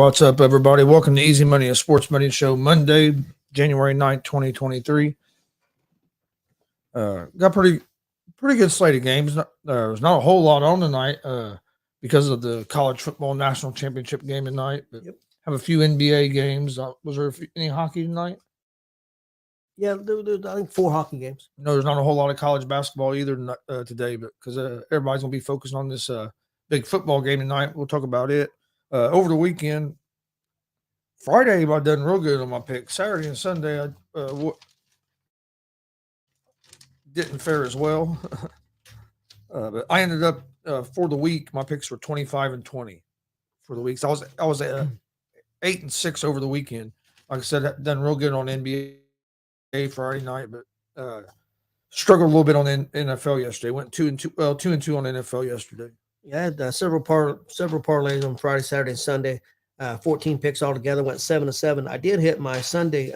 what's up, everybody? Welcome to Easy Money, a sports betting show, Monday, January 9th, 2023. Got pretty good slate of games. There's not a whole lot on tonight because of the college football national championship game tonight. But have a few NBA games. Was there any hockey tonight? Yeah, there's I think 4 hockey games. No, there's not a whole lot of college basketball either today, but because everybody's going to be focused on this big football game tonight. We'll talk about it. Over the weekend, Friday, I done real good on my picks. Saturday and Sunday, I didn't fare as well. But I ended up for the week. My picks were 25 and 20 for the week. So I was at 8 and 6 over the weekend. Like I said, done real good on NBA Friday night, but struggled a little bit on NFL yesterday. Went 2 and 2. Well, 2 and 2 on NFL yesterday. Yeah, I had several parlays on Friday, Saturday, and Sunday. 14 picks altogether. Went 7 and 7. I did hit my Sunday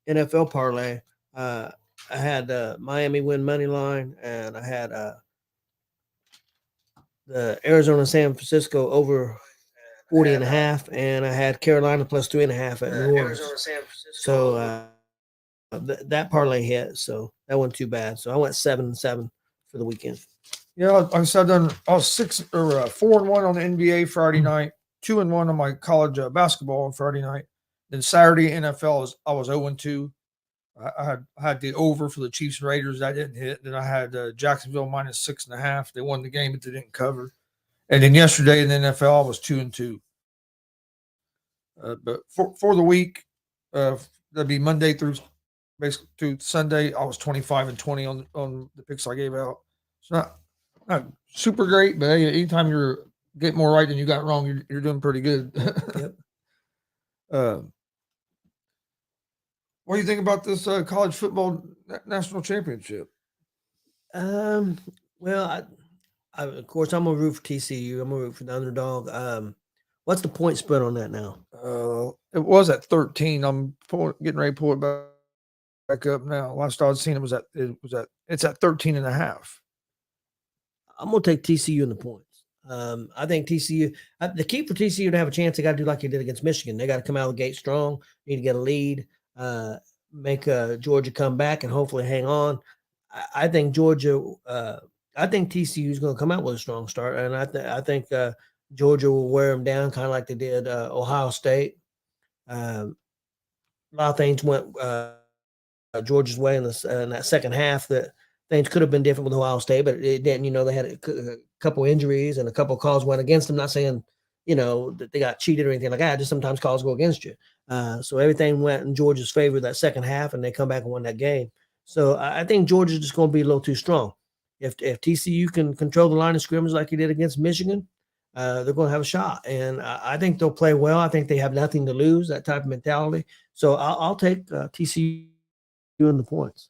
NFL parlay. I had Miami win money line, and I had the Arizona San Francisco over 40.5, and I had Carolina plus 3.5 at New Orleans. So that parlay hit, so that wasn't too bad. So I went 7 and 7 for the weekend. Yeah, like I said, I was 4 and 1 on the NBA Friday night, 2 and 1 on my college basketball on Friday night. Then Saturday NFL I was 0 and 2. I had the over for the Chiefs and Raiders. That didn't hit. Then I had Jacksonville minus 6.5. They won the game, but they didn't cover. And then yesterday in the NFL, I was 2 and 2. But for the week, that'd be Monday through Sunday. I was 25 and 20 on the picks I gave out. It's not super great, but hey, anytime you're getting more right than you got wrong, you're doing pretty good. Yep. What do you think about this college football national championship? Well, I of course I'm gonna root for TCU. I'm gonna root for the underdog. What's the point spread on that now? It was at 13. I'm getting ready to pull it back up now. Last I was seeing it's at 13.5. I'm gonna take TCU in the points. I think TCU. The key for TCU to have a chance, they got to do like they did against Michigan. They got to come out of the gate strong. Need to get a lead. Make Georgia come back and hopefully hang on. I think Georgia. I think TCU is going to come out with a strong start, and I think Georgia will wear them down, kind of like they did Ohio State. A lot of things went Georgia's way in that second half. That things could have been different with Ohio State, but it didn't. You know, they had a couple injuries and a couple of calls went against them. Not saying that they got cheated or anything like that. Just sometimes calls go against you. So everything went in Georgia's favor that second half, and they come back and won that game. So I think Georgia's just going to be a little too strong. If TCU can control the line of scrimmage like he did against Michigan, they're going to have a shot. And I think they'll play well. I think they have nothing to lose, that type of mentality. So I'll take TCU in the points.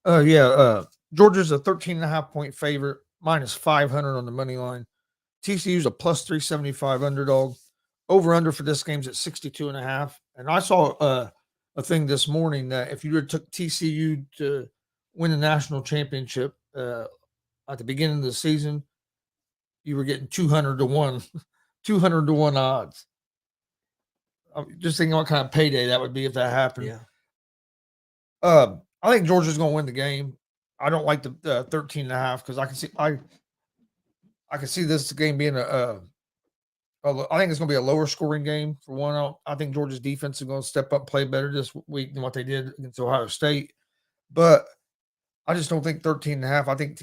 Georgia's a 13.5 point favorite, minus 500 on the money line. TCU's a plus 375 underdog. Over-under for this game's at 62.5. And I saw a thing this morning that if you took TCU to win the national championship at the beginning of the season, you were getting 200 to 1, 200 to 1 odds. I'm just thinking what kind of payday that would be if that happened. Yeah. I think Georgia's going to win the game. I don't like the 13.5 because I can see this game being I think it's going to be a lower scoring game for one. I think Georgia's defense is going to step up and play better this week than what they did against Ohio State. But I just don't think 13.5. I think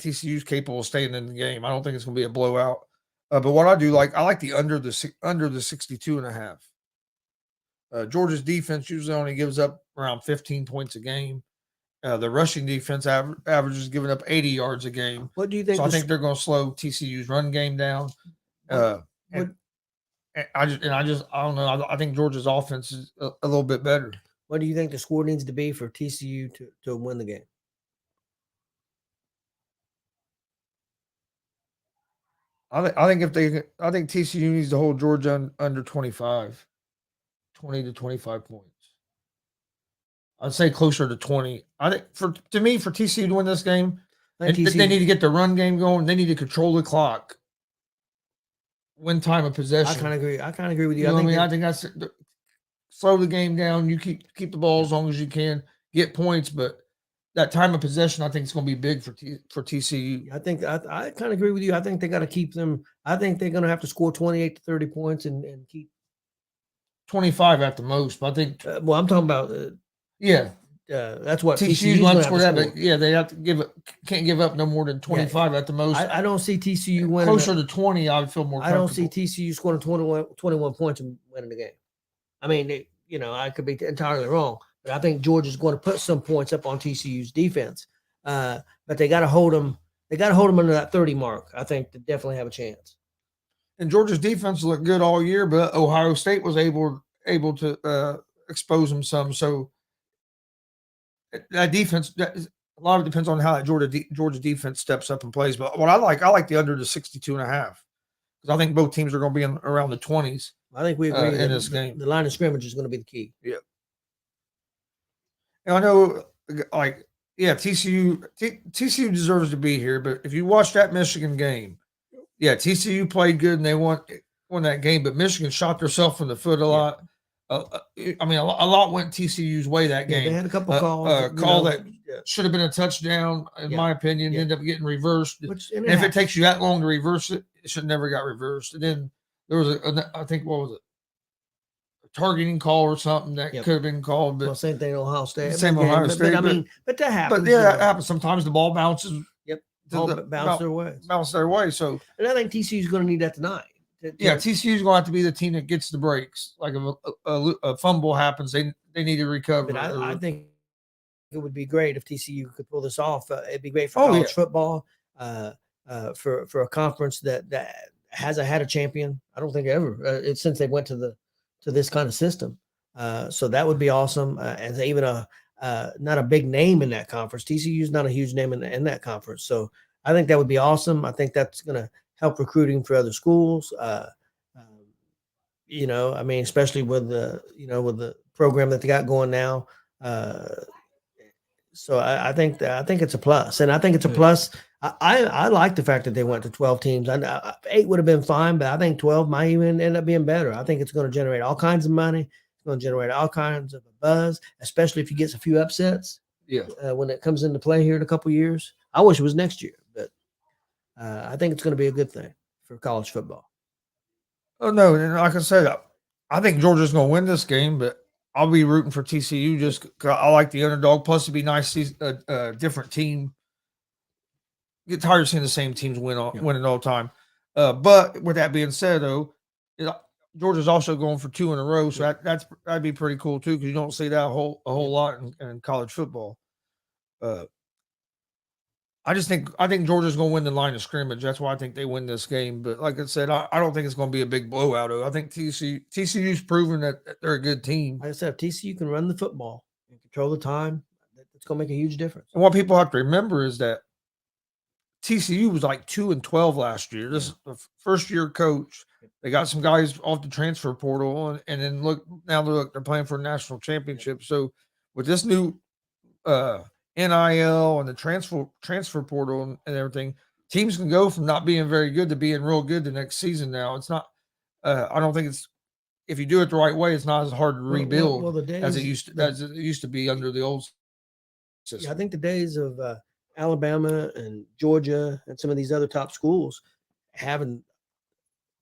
TCU is capable of staying in the game. I don't think it's going to be a blowout. But what I like the under the 62.5. Georgia's defense usually only gives up around 15 points a game. The rushing defense averages giving up 80 yards a game. What do you think? So I think they're going to slow TCU's run game down. I don't know. I think Georgia's offense is a little bit better. What do you think the score needs to be for TCU to win the game? I think TCU needs to hold Georgia under 25, 20 to 25 points. I'd say closer to 20. I think for TCU to win this game, they need to get the run game going. They need to control the clock. win time of possession. I kind of agree. I kind of agree with you. You know what I mean? that- I think that's slow the game down. You keep the ball as long as you can, get points, but that time of possession, I think, is going to be big for TCU. I think I kind of agree with you. I think they got to keep them. I think they're going to have to score 28 to 30 points and keep 25 at the most. But I think, well, I'm talking about yeah, that's what TCU's TCU's going going to score that. But yeah, they have to can't give up no more than 25 at the most. I don't see TCU winning closer to 20. I would feel more. I don't see TCU scoring 21 points and winning the game. I mean, I could be entirely wrong, but I think Georgia's going to put some points up on TCU's defense. But they got to hold them. They got to hold them under that 30 mark. I think to definitely have a chance. And Georgia's defense looked good all year, but Ohio State was able to expose them some. So that defense, a lot of it depends on how that Georgia defense steps up and plays. But what I like the under the 62.5 because I think both teams are going to be around the 20s. I think we agree in this game. The line of scrimmage is going to be the key. Yeah. And I know, TCU deserves to be here, but if you watch that Michigan game, TCU played good and they won that game, but Michigan shot themselves in the foot a lot. I mean, a lot went TCU's way that game. They had a couple calls. Call that should have been a touchdown, in my opinion, ended up getting reversed. And if it takes you that long to reverse it, it should never got reversed. And then there was I think, what was it? A targeting call or something that could have been called. But same thing Ohio State. Same Ohio State. But that happens. But that happens. Sometimes the ball bounces. Bounce their way. So, and I think TCU's going to need that tonight. TCU's going to have to be the team that gets the breaks. Like if a fumble happens, they need to recover. But I think it would be great if TCU could pull this off. It'd be great for college football, for a conference that hasn't had a champion. I don't think ever since they went to this kind of system. So that would be awesome. And even not a big name in that conference. TCU is not a huge name in that conference. So I think that would be awesome. I think that's going to help recruiting for other schools. Especially with the program that they got going now. So I think it's a plus, and I think it's a plus. I like the fact that they went to 12 teams. 8 would have been fine, but I think 12 might even end up being better. I think it's going to generate all kinds of money. It's going to generate all kinds of buzz, especially if you get a few upsets. When it comes into play here in a couple of years. I wish it was next year, but I think it's going to be a good thing for college football. Oh no, and like I said, I think Georgia's going to win this game, but I'll be rooting for TCU just because I like the underdog. Plus, it'd be nice to see a different team. Get tired of seeing the same teams winning all the time. But with that being said, though, Georgia's also going for 2 in a row, so that'd be pretty cool too because you don't see that a whole lot in college football. I think Georgia's going to win the line of scrimmage. That's why I think they win this game. But like I said, I don't think it's going to be a big blowout. I think TCU's proven that they're a good team. Like I said, if TCU can run the football and control the time, it's going to make a huge difference. And what people have to remember is that TCU was like 2-12 last year. This is the first-year coach. They got some guys off the transfer portal, and then they're playing for a national championship. So with this new NIL and the transfer portal and everything, teams can go from not being very good to being real good the next season. Now it's not. I don't think it's if you do it the right way, it's not as hard to rebuild as it used to be under the old system. I think the days of Alabama and Georgia and some of these other top schools having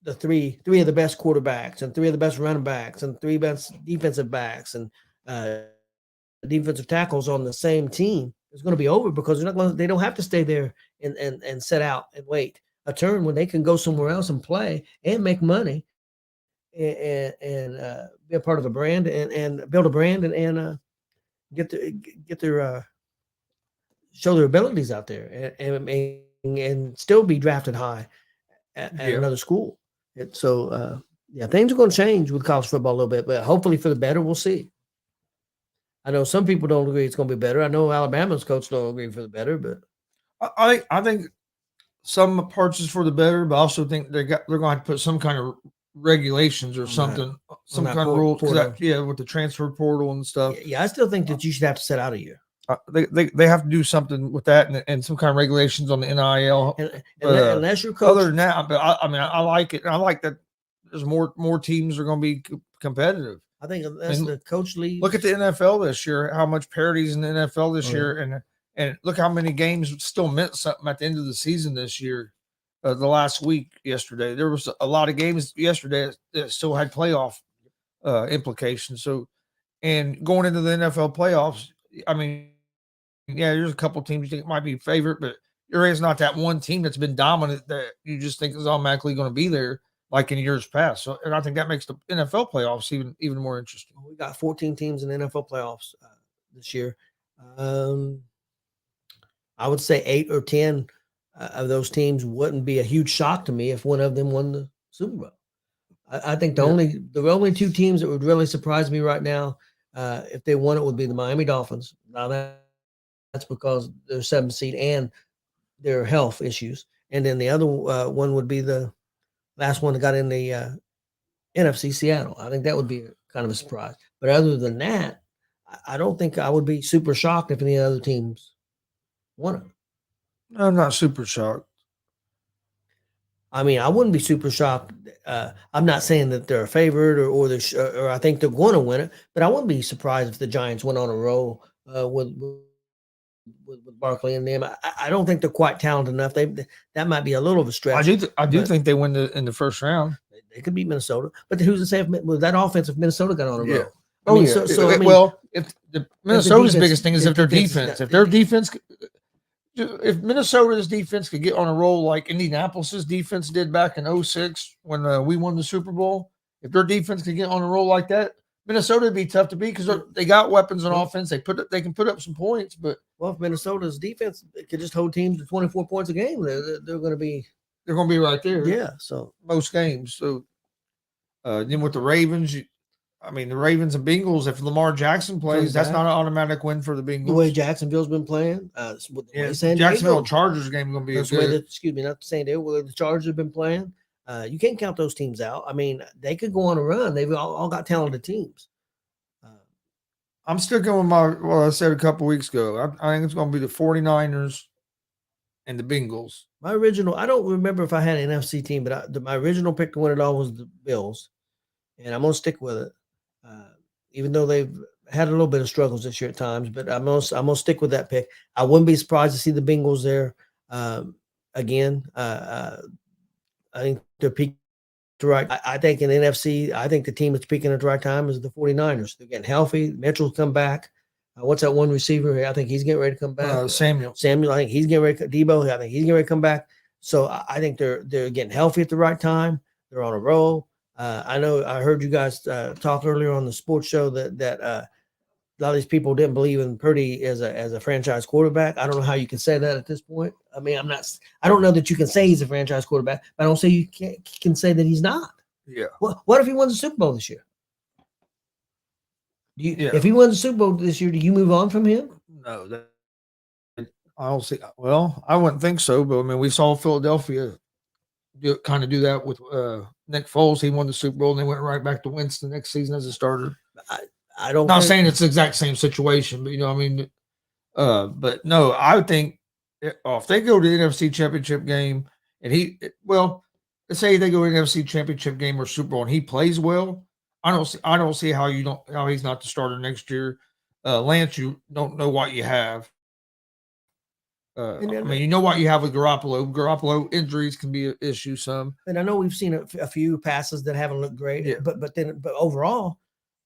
the three of the best quarterbacks and 3 of the best running backs and 3 best defensive backs and defensive tackles on the same team is going to be over because they don't have to stay there and set out and wait a turn when they can go somewhere else and play and make money and be a part of a brand and build a brand and get their show their abilities out there and still be drafted high at another school. Things are going to change with college football a little bit, but hopefully for the better. We'll see. I know some people don't agree it's going to be better. I know Alabama's coach don't agree for the better, but I think some parts is for the better, but I also think they're going to have to put some kind of regulations or something, some kind of rule. With the transfer portal and stuff. Yeah, I still think that you should have to set out a year. They have to do something with that and some kind of regulations on the NIL. Unless you're Other coach, than that, but I mean, I like it. I like that there's more teams are going to be competitive. I think unless the coach leaves. Look at the NFL this year. How much parity's in the NFL this Oh, yeah. year, and look how many games still meant something at the end of the season this year. The last week, yesterday, there was a lot of games yesterday that still had playoff implications. So, and going into the NFL playoffs, I mean, yeah, there's a couple teams you think might be favorite, but there is not that one team that's been dominant that you just think is automatically going to be there like in years past. So, and I think that makes the NFL playoffs even more interesting. We got 14 teams in the NFL playoffs this year. I would say 8 or 10 of those teams wouldn't be a huge shock to me if one of them won the Super Bowl. I think the only two teams that would really surprise me right now, if they won it, would be the Miami Dolphins. Now that's because they're 7th seed and their health issues, and then the other one would be the last one that got in the NFC, Seattle. I think that would be kind of a surprise. But other than that, I don't think I would be super shocked if any other teams won it. I'm not super shocked. I mean, I wouldn't be super shocked. I'm not saying that they're a favorite or I think they're going to win it, but I wouldn't be surprised if the Giants went on a roll with Barkley and them. I don't think they're quite talented enough. That might be a little of a stretch. I do think they win in the first round. They could beat Minnesota, but who's to say if that offense if Minnesota got on a roll? Yeah. I mean, if the Minnesota's biggest thing is if their defense, if Minnesota's defense could get on a roll like Indianapolis's defense did back in 2006 when we won the Super Bowl, if their defense could get on a roll like that, Minnesota would be tough to beat because they got weapons on offense. They can put up some points, but if Minnesota's defense could just hold teams to 24 points a game, they're going to be right there. Yeah, so most games. So then with the Ravens, the Ravens and Bengals, if Lamar Jackson plays, that's not an automatic win for the Bengals. The way Jacksonville's been playing, Jacksonville Chargers game going to be not San Diego, where the Chargers have been playing. You can't count those teams out. I mean, they could go on a run. They've all got talented teams. I'm sticking with what I said a couple weeks ago. I think it's going to be the 49ers and the Bengals. I don't remember if I had an NFC team, but my original pick to win it all was the Bills, and I'm going to stick with it. Even though they've had a little bit of struggles this year at times, but I'm gonna stick with that pick. I wouldn't be surprised to see the Bengals there again. I think they're peaking right. I think in NFC, I think the team that's peaking at the right time is the 49ers. They're getting healthy. Mitchell's come back. What's that one receiver? I think he's getting ready to come back. Samuel, I think he's getting ready to Debo. I think he's getting ready to come back. So I think they're getting healthy at the right time. They're on a roll. I know I heard you guys talk earlier on the sports show that a lot of these people didn't believe in Purdy as a franchise quarterback. I don't know how you can say that at this point. I mean, I don't know that you can say he's a franchise quarterback, but I don't say you can say that he's not. Yeah. What if he wins the Super Bowl this year? If he wins the Super Bowl this year, do you move on from him? No, I don't see. Well, I wouldn't think so, but I mean, we saw Philadelphia do that with Nick Foles. He won the Super Bowl and they went right back to Winston next season as a starter. I don't. Not saying it's the exact same situation, but but no, I would think if they go to the NFC Championship game and let's say they go to the NFC Championship game or Super Bowl and he plays well, I don't see how he's not the starter next year. Lance, you don't know what you have. You know what you have with Garoppolo. Garoppolo injuries can be an issue some. And I know we've seen a few passes that haven't looked great. Yeah. But overall,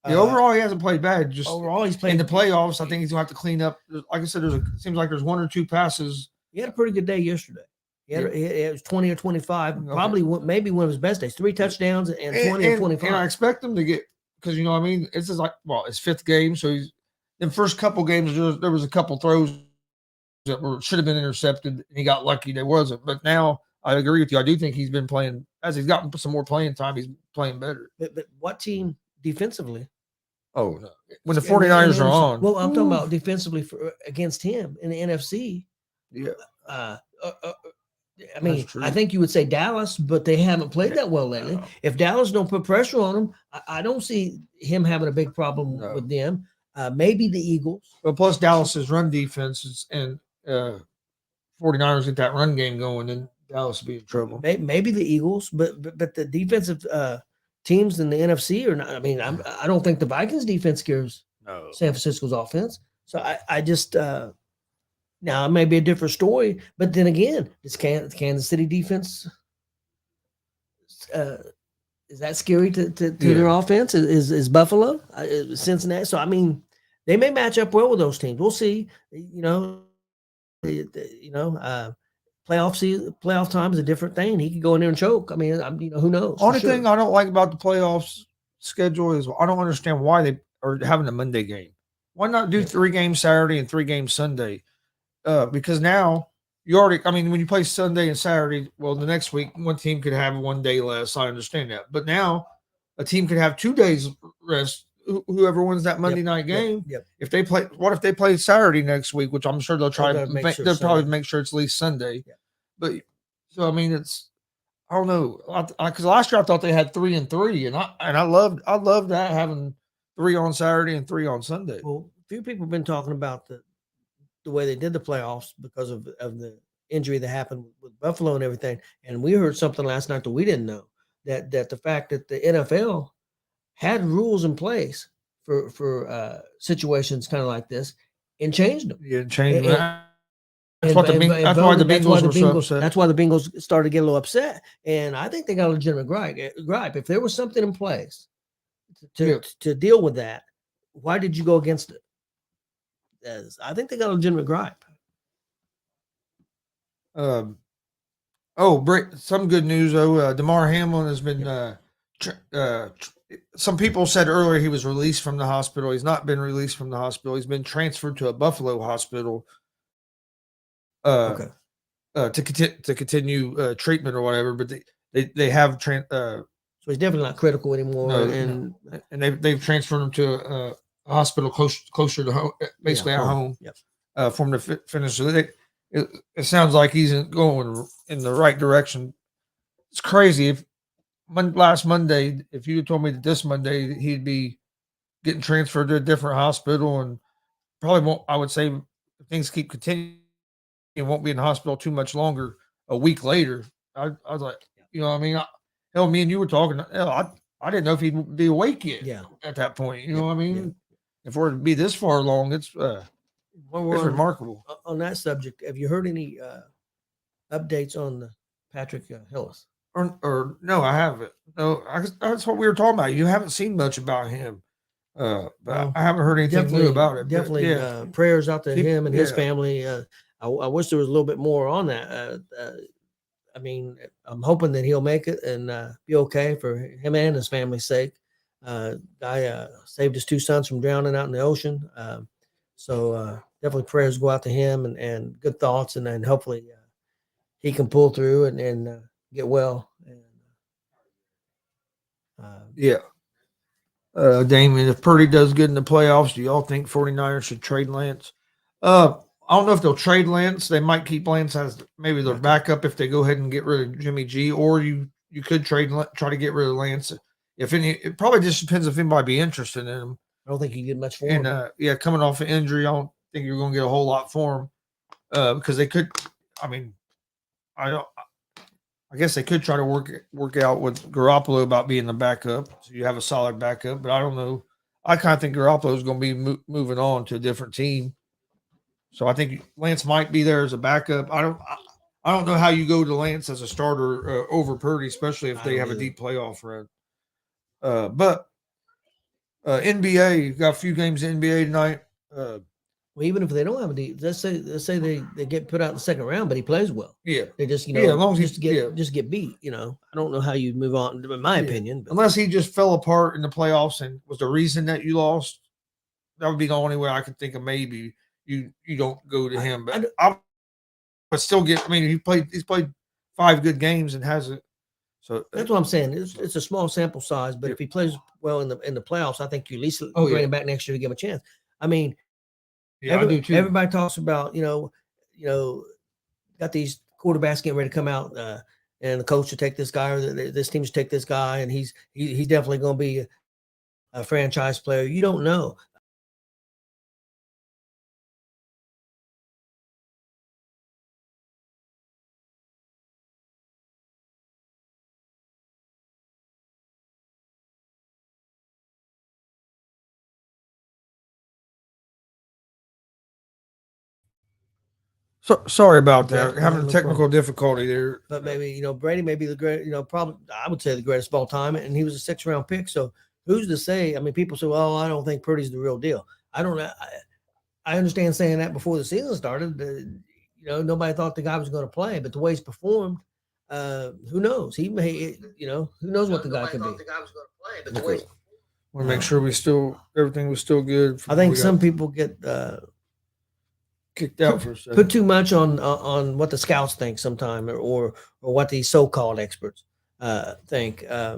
overall he hasn't played bad. Just overall he's played in the playoffs. I think he's gonna have to clean up. Like I said, seems like there's one or two passes. He had a pretty good day yesterday. It was 20 or 25. Okay. Probably maybe one of his best days. 3 touchdowns and 20 or 25. And I expect him to get because it's just his 5th game. So he's in first couple games there was a couple throws that should have been intercepted, and he got lucky they wasn't. But now I agree with you. I do think he's been playing as he's gotten some more playing time. He's playing better. But what team defensively? Oh no! When the 49ers are on. Well, I'm talking about defensively against him in the NFC. Yeah. I mean, I think you would say Dallas, but they haven't played that well lately. No. If Dallas don't put pressure on him, I don't see him having a big problem with them. Maybe the Eagles. But plus Dallas's run defense and 49ers get that run game going, then Dallas will be in trouble. Maybe the Eagles, but the defensive teams in the NFC are not. I mean, I don't think the Vikings defense scares San Francisco's offense. So I just now it may be a different story, but then again, this Kansas City defense is that scary to their offense? Is Buffalo, Cincinnati? So I mean, they may match up well with those teams. We'll see. Playoff time is a different thing. He could go in there and choke. I mean, who knows? Only thing I don't like about the playoffs schedule is I don't understand why they are having a Monday game. Why not do 3 games Saturday and 3 games Sunday? Because now you already, when you play Sunday and Saturday, well, the next week one team could have 1 day less. I understand that, but now a team could have 2 days rest. Whoever wins that Monday night game, if they play, what if they play Saturday next week? Which I'm sure they'll try to make. They'll probably make sure it's at least Sunday. Yeah. But so it's I don't know, because last year I thought they had 3 and 3, and I loved that, having 3 on Saturday and 3 on Sunday. Well, a few people have been talking about the way they did the playoffs because of the injury that happened with Buffalo and everything. And we heard something last night that we didn't know, that the fact that the NFL had rules in place for situations kind of like this and changed them. Yeah, changed them. That's why the Bengals were so upset. That's why the Bengals started to get a little upset. And I think they got a legitimate gripe. If there was something in place to deal with that, why did you go against it? I think they got a legitimate gripe. Some good news though. DeMar Hamlin has been some people said earlier he was released from the hospital. He's not been released from the hospital. He's been transferred to a Buffalo hospital to continue treatment or whatever. But they have so he's definitely not critical anymore. And they've transferred him to a hospital closer to home, basically at home. For him to finish. So it sounds like he's going in the right direction. It's crazy. If last Monday, if you told me that this Monday he'd be getting transferred to a different hospital, and probably won't, I would say if things keep continuing, he won't be in the hospital too much longer. A week later, I was like, hell, me and you were talking. I didn't know if he'd be awake yet. Yeah. At that point, you know what I mean? Yeah. If we're to be this far along, it's remarkable. On that subject, have you heard any updates on Patrick Hillis? Or no, I haven't. No, that's what we were talking about. You haven't seen much about him, but I haven't heard anything new about it. Definitely, prayers out to him and his family. I wish there was a little bit more on that. I'm hoping that he'll make it and be okay for him and his family's sake. Guy saved his 2 sons from drowning out in the ocean. So definitely prayers go out to him and good thoughts, and then hopefully he can pull through and get well. Damien, if Purdy does good in the playoffs, do y'all think 49ers should trade Lance? I don't know if they'll trade Lance. They might keep Lance as maybe their backup if they go ahead and get rid of Jimmy G, or you could try to get rid of Lance. If any, it probably just depends if anybody be interested in him. I don't think you get much for him. And coming off an injury, I don't think you're going to get a whole lot for him because they could. I guess they could try to work out with Garoppolo about being the backup, so you have a solid backup. But I don't know. I kind of think Garoppolo is going to be moving on to a different team, so I think Lance might be there as a backup. I don't know how you go to Lance as a starter over Purdy, especially if they have a deep playoff run. But NBA got a few games in NBA tonight. Well, even if they don't have a deep, let's say they get put out in the second round, but he plays well. Yeah, they just as long as just get beat. I don't know how you move on, in my opinion. But. Unless he just fell apart in the playoffs and was the reason that you lost, that would be the only way I could think of. Maybe you don't go to him, but I would still get. He's played 5 good games and hasn't. So that's what I'm saying. It's a small sample size, but if he plays well in the playoffs, I think you at least bring him back next year to give him a chance. I do too. Everybody talks about got these quarterbacks getting ready to come out, and the coach should take this guy, or this team should take this guy, and he's definitely going to be a franchise player. You don't know. So sorry about Okay, that. no, Having a no technical difficulty there. But maybe, Brady may be the great, probably, I would say the greatest of all time. And he was a 6th-round pick. So who's to say? I mean, people say, well, I don't think Purdy's the real deal. I don't know. I understand saying that before the season started. Nobody thought the guy was going to play, but the way he's performed, who knows? He may, who knows what the guy could be. Want to make sure everything was still good. I think some people get kicked out for a second. Put too much on what the scouts think sometime, or what these so-called experts think. I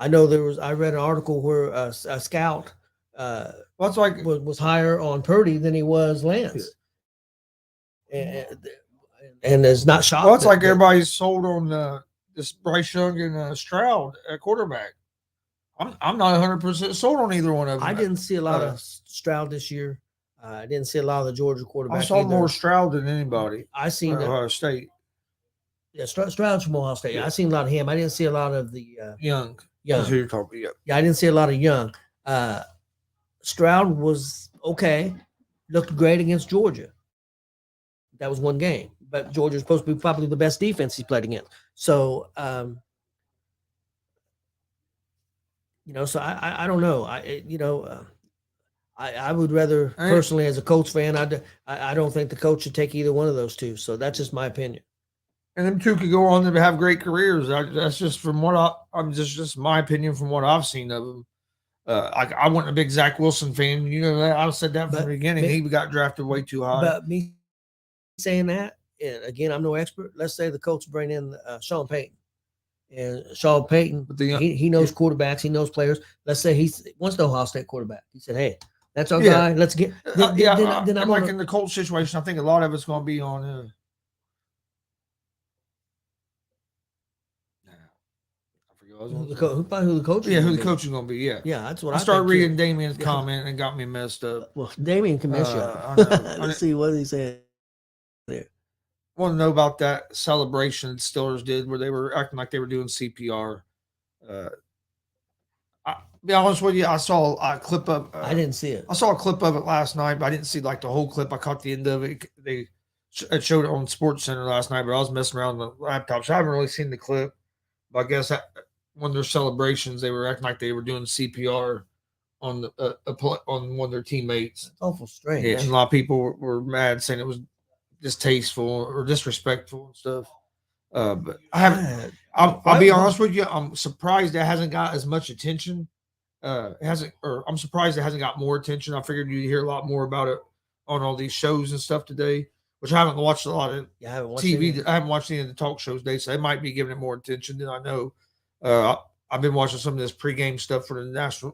know I read an article where a scout Well, it's like was higher on Purdy than he was Lance, and is not shocked. Well, it's like everybody's sold on this Bryce Young and Stroud at quarterback. I'm not 100% sold on either one of them. I didn't see a lot of Stroud this year. I didn't see a lot of the Georgia quarterback. I saw more Stroud than anybody. I seen Ohio State. Yeah, Stroud's from Ohio State. Yeah. I seen a lot of him. I didn't see a lot of the Young. Young. That's who you're talking about. Yeah, I didn't see a lot of Young. Stroud was okay. Looked great against Georgia. That was one game, but Georgia's supposed to be probably the best defense he's played against. So, so I don't know. I would rather personally, as a Colts fan, I don't think the coach should take either one of those two. So that's just my opinion. And them two could go on to have great careers. That's just from what I'm just my opinion from what I've seen of them. I wasn't a big Zach Wilson fan. You know that I said that from the beginning. He got drafted way too high. But me saying that, and again, I'm no expert. Let's say the Colts bring in Sean Payton, and Sean Payton, he knows quarterbacks, he knows players. Let's say he wants the Ohio State quarterback. He said, "Hey, that's our guy. Let's get." Then I'm like in the Colts situation. I think a lot of it's going to be on. Who the coach is? Yeah, who the coach is going to be? Yeah, that's what I started reading Damien's comment and got me messed up. Well, Damien can mess you up. Let's see what he's saying there. Want to know about that celebration the Steelers did where they were acting like they were doing CPR? I'll be honest with you, I saw a clip of. I didn't see it. I saw a clip of it last night, but I didn't see like the whole clip. I caught the end of it. They showed it on Sports Center last night, but I was messing around on the laptop, so I haven't really seen the clip. But I guess one of their celebrations, they were acting like they were doing CPR on on one of their teammates. That's awful strange. Yeah, and a lot of people were mad, saying it was distasteful or disrespectful and stuff. But I haven't. I'll be honest with you. I'm surprised it hasn't got as much attention. I'm surprised it hasn't got more attention. I figured you'd hear a lot more about it on all these shows and stuff today, which I haven't watched a lot of TV. I haven't watched any of the talk shows today, so they might be giving it more attention than I know. I've been watching some of this pregame stuff for the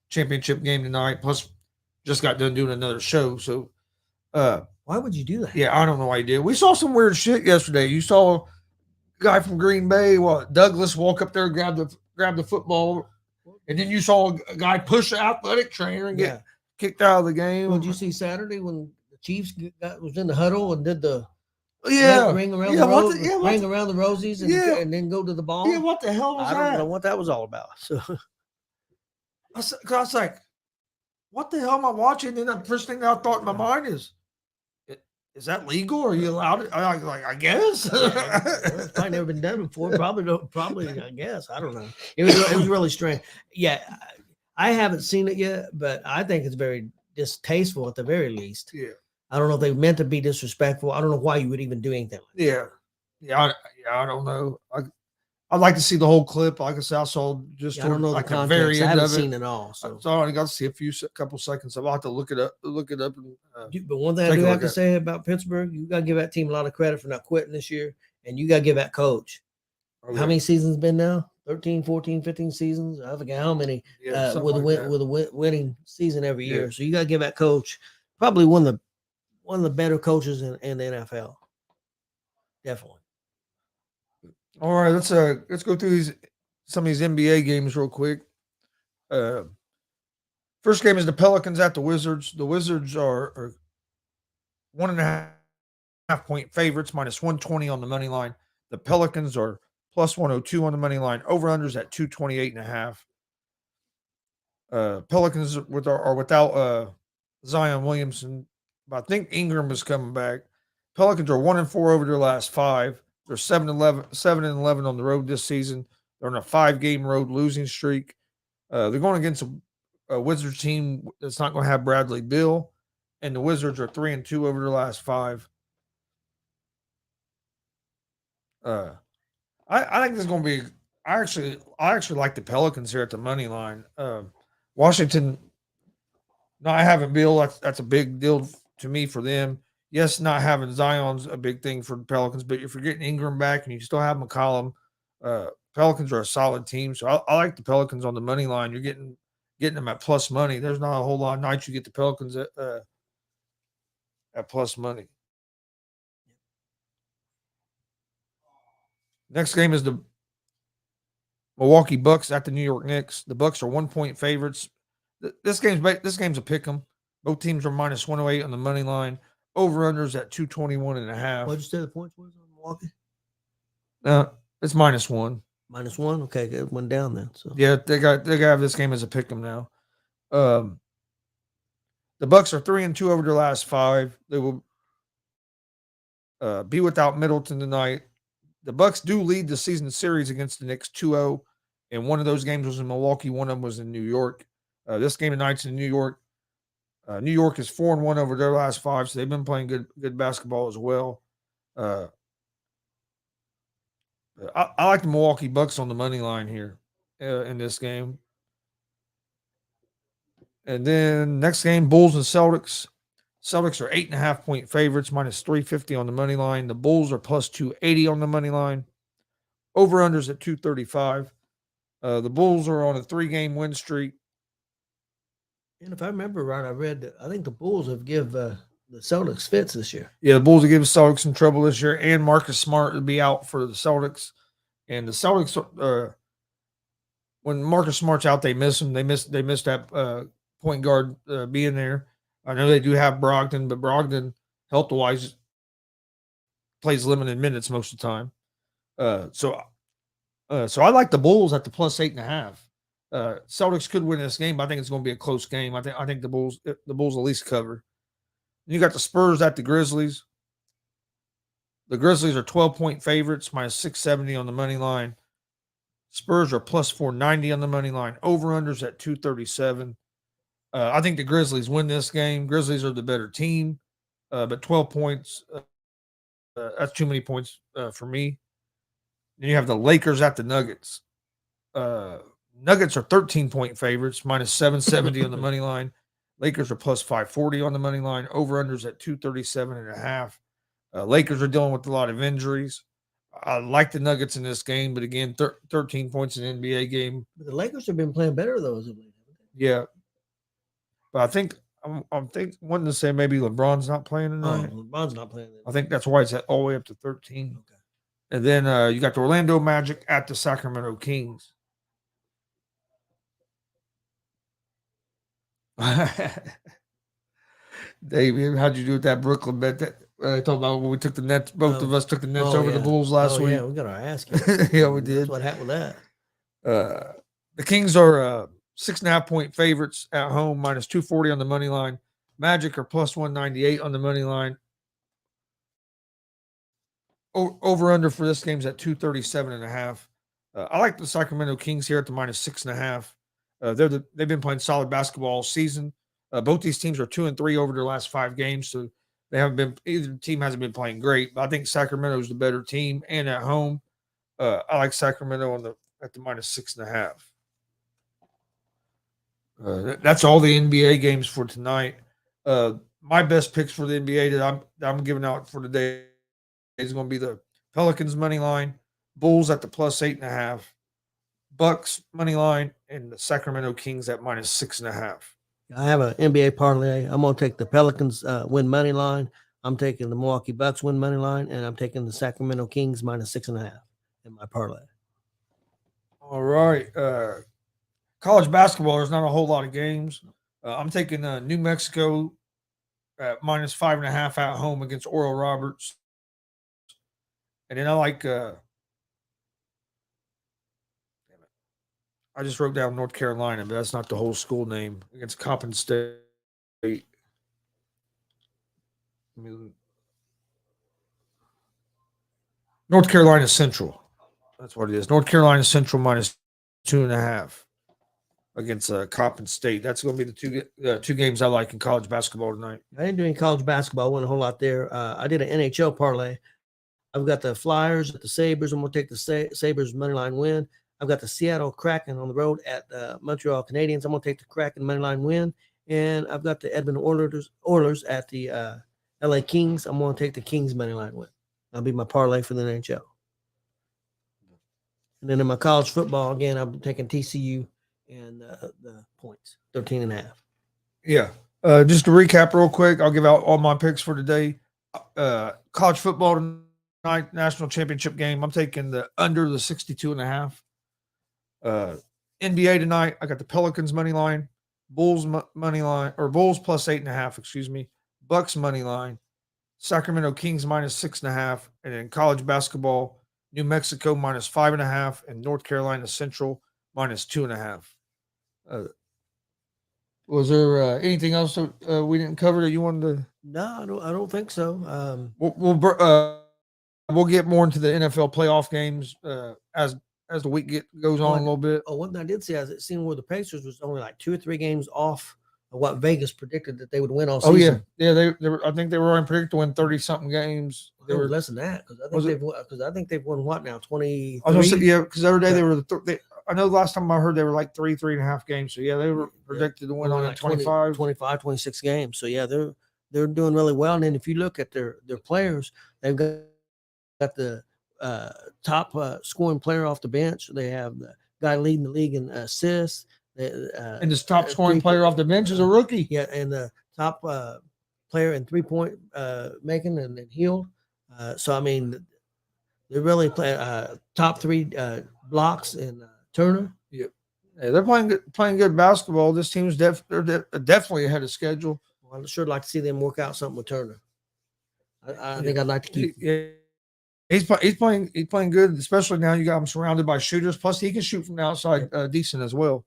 championship game tonight. Plus, just got done doing another show. So, why would you do that? Yeah, I don't know why you did. We saw some weird shit yesterday. You saw a guy from Green Bay, Douglas, walk up there and grab the football. And then you saw a guy push an athletic trainer and get kicked out of the game. Well, did you see Saturday when the Chiefs was in the huddle and did the ring around the rosies and then go to the ball? Yeah, what the hell was that? I don't know what that was all about. So I was like, what the hell am I watching? And the first thing I thought in my mind is that legal? Are you allowed it? I guess. It's probably never been done before. Probably. I guess. I don't know. It was really strange. Yeah, I haven't seen it yet, but I think it's very distasteful at the very least. Yeah. I don't know if they meant to be disrespectful. I don't know why you would even do anything. Yeah. I don't know. I'd like to see the whole clip. Like I said, I saw just I don't know like the context. very end I haven't of seen it all. So I only got to see a couple seconds. I'll have to look it up. And, but one thing I do have to say about Pittsburgh, you got to give that team a lot of credit for not quitting this year, and you got to give that coach. Okay. How many seasons been now? 13, 14, 15 seasons? I forget how many with a winning season every year. So you got to give that coach probably one of the better coaches in the NFL. Definitely. All right, let's go through some of these NBA games real quick. First game is the Pelicans at the Wizards. The Wizards are 1.5 point favorites, minus 120 on the money line. The Pelicans are plus 102 on the money line. Over-unders at 228.5. Pelicans are without Zion Williamson but I think Ingram is coming back. Pelicans are 1-4 over their last 5. They're 7-11 on the road this season. They're on a 5-game road losing streak. They're going against a Wizards team that's not going to have Bradley Beal, and the Wizards are 3-2 over their last 5. I think this is going to be. I actually like the Pelicans here at the money line. Washington not having Beal, that's a big deal to me for them. Yes, not having Zion's a big thing for the Pelicans, but if you're getting Ingram back and you still have McCollum, Pelicans are a solid team. So I like the Pelicans on the money line. You're getting them at plus money. There's not a whole lot of nights you get the Pelicans at plus money. Next game is the Milwaukee Bucks at the New York Knicks. The Bucks are 1-point favorites. This game's a pick 'em. Both teams are minus 108 on the money line. Over unders at 221.5. What'd you say the points was on Milwaukee? It's -1. -1. Okay, it went down then. So yeah, they got to have this game as a pick 'em now. The Bucks are 3-2 over their last 5. They will be without Middleton tonight. The Bucks do lead the season series against the Knicks 2-0, and one of those games was in Milwaukee. One of them was in New York. This game tonight's in New York. New York is 4-1 over their last 5, so they've been playing good basketball as well. I like the Milwaukee Bucks on the money line here in this game. And then next game, Bulls and Celtics. Celtics are 8.5-point favorites, minus 350 on the money line. The Bulls are plus 280 on the money line. Over-unders at 235. The Bulls are on a 3-game win streak. And if I remember right, I read that I think the Bulls have give the Celtics fits this year. Yeah, the Bulls have given Celtics some trouble this year, and Marcus Smart will be out for the Celtics. And the Celtics, when Marcus Smart's out, they miss him. They miss that point guard being there. I know they do have Brogdon, but Brogdon, health-wise, plays limited minutes most of the time. So I like the Bulls at the plus 8.5. Celtics could win this game, but I think it's going to be a close game. I think the Bulls at least cover. And you got the Spurs at the Grizzlies. The Grizzlies are 12-point favorites, minus 670 on the money line. Spurs are plus 490 on the money line. Over-unders at 237. I think the Grizzlies win this game. Grizzlies are the better team, but 12 points, that's too many points for me. Then you have the Lakers at the Nuggets. Nuggets are 13-point favorites, minus 770 on the money line. Lakers are plus 540 on the money line. Over-unders at 237.5. Lakers are dealing with a lot of injuries. I like the Nuggets in this game, but again, 13 points in an NBA game. But the Lakers have been playing better though, isn't it? Yeah. But I think I'm wanting to say maybe LeBron's not playing tonight. LeBron's not playing. I think that's why it's all the way up to 13. Okay. And then you got the Orlando Magic at the Sacramento Kings. Dave, how'd you do with that Brooklyn bet? That I talked about when we took the Nets. Both of us took the Nets over the Bulls last week. Yeah, we got our ass kicked. Yeah, we did. That's what happened with that. The Kings are 6.5-point favorites at home, minus 240 on the money line. Magic are plus 198 on the money line. Over under for this game's at 237.5. I like the Sacramento Kings here at the minus 6.5. They've been playing solid basketball all season. Both these teams are 2-3 over their last 5 games, so they haven't been. Either team hasn't been playing great, but I think Sacramento is the better team, and at home, I like Sacramento at the minus 6.5. That's all the NBA games for tonight. My best picks for the NBA that I'm giving out for today is going to be the Pelicans money line, Bulls at the plus 8.5, Bucks money line, and the Sacramento Kings at minus 6.5. I have an NBA parlay. I'm going to take the Pelicans win money line. I'm taking the Milwaukee Bucks win money line, and I'm taking the Sacramento Kings minus 6.5 in my parlay. All right. College basketball, there's not a whole lot of games. I'm taking New Mexico at minus 5.5 at home against Oral Roberts. And then I like I just wrote down North Carolina, but that's not the whole school name, against Coppin State. North Carolina Central. That's what it is. North Carolina Central minus 2.5 against Coppin State. That's going to be the two games I like in college basketball tonight. I didn't do any college basketball. I won a whole lot there. I did an NHL parlay. I've got the Flyers at the Sabres. I'm going to take the Sabres money line win. I've got the Seattle Kraken on the road at Montreal Canadiens. I'm going to take the Kraken money line win. And I've got the Edmonton Oilers at the LA Kings. I'm going to take the Kings money line win. That'll be my parlay for the NHL. And then in my college football, again, I'm taking TCU and the points, 13.5. Yeah. Just to recap real quick, I'll give out all my picks for today. College football tonight, national championship game. I'm taking the under the 62.5. NBA tonight, I got the Pelicans money line, Bulls money line, or Bulls plus 8.5, Bucks money line, Sacramento Kings minus 6.5, and then college basketball, New Mexico minus 5.5, and North Carolina Central minus 2.5. Was there anything else that we didn't cover that you wanted to? No, I don't think so. We'll get more into the NFL playoff games as the week goes on a little bit. Oh, one thing I did see, I was seeing where the Pacers was only like 2 or 3 games off of what Vegas predicted that they would win all season. Yeah. They were, I think they were only predicted to win 30-something games. They were less than that because I think they've won what now, 20. I was gonna say, yeah, because every day they were. I know the last time I heard they were like 3.5 games. So yeah, they were predicted to win on like 25, 26 games. So yeah, they're doing really well. And then if you look at their players, they've got the top scoring player off the bench. They have the guy leading the league in assists. And this top scoring player off the bench is a rookie. Yeah, and the top player in 3-point making and then Hield. So I mean, they're really playing top 3 blocks in Turner. Yep. Yeah, they're playing good basketball. This team's definitely ahead of schedule. Well, I'd sure like to see them work out something with Turner. I think I'd like to keep. Yeah. He's playing good, especially now you got him surrounded by shooters. Plus, he can shoot from the outside decent as well.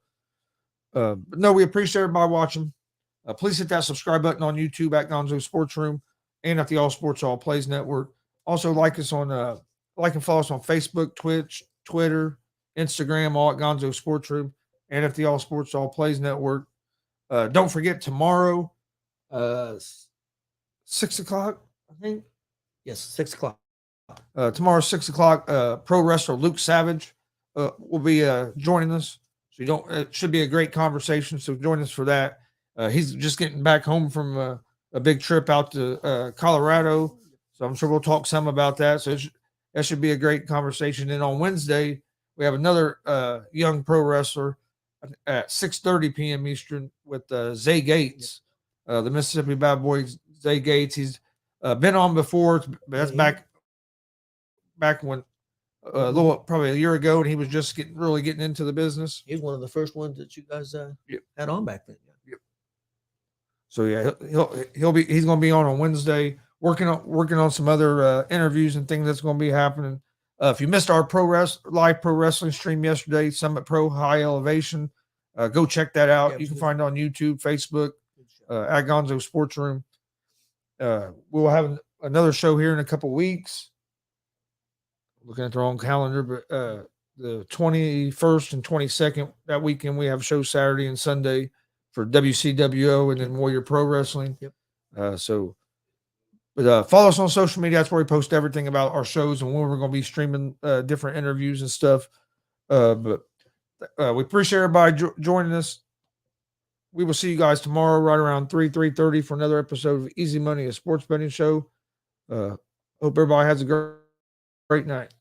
But no, we appreciate everybody watching. Please hit that subscribe button on YouTube at GonzoSportsRoom and at the All Sports All Plays Network. Also, like and follow us on Facebook, Twitch, Twitter, Instagram, all at GonzoSportsRoom and at the All Sports All Plays Network. Don't forget tomorrow, 6 o'clock, I think. Yes, 6 o'clock. Tomorrow, 6 o'clock, pro wrestler Luke Savage will be joining us. So it should be a great conversation. So join us for that. He's just getting back home from a big trip out to Colorado. So I'm sure we'll talk some about that. So that should be a great conversation. And on Wednesday, we have another young pro wrestler at 6:30 p.m. Eastern with Zay Gates, the Mississippi Bad Boy Zay Gates. He's been on before, but that's back when probably a year ago, and he was just really getting into the business. He's one of the first ones that you guys had on back then. Yep. So yeah, he's going to be on Wednesday, working on some other interviews and things that's going to be happening. If you missed our live pro wrestling stream yesterday, Summit Pro High Elevation, go check that out. You can find it on YouTube, Facebook, at Gonzo Sports Room. We'll have another show here in a couple weeks. Looking at the wrong calendar, but the 21st and 22nd, that weekend, we have shows Saturday and Sunday for WCWO and then Warrior Pro Wrestling. Yep. But follow us on social media. That's where we post everything about our shows and when we're going to be streaming different interviews and stuff. But we appreciate everybody joining us. We will see you guys tomorrow right around 3:30 for another episode of Easy Money, a sports betting show. Hope everybody has a great night.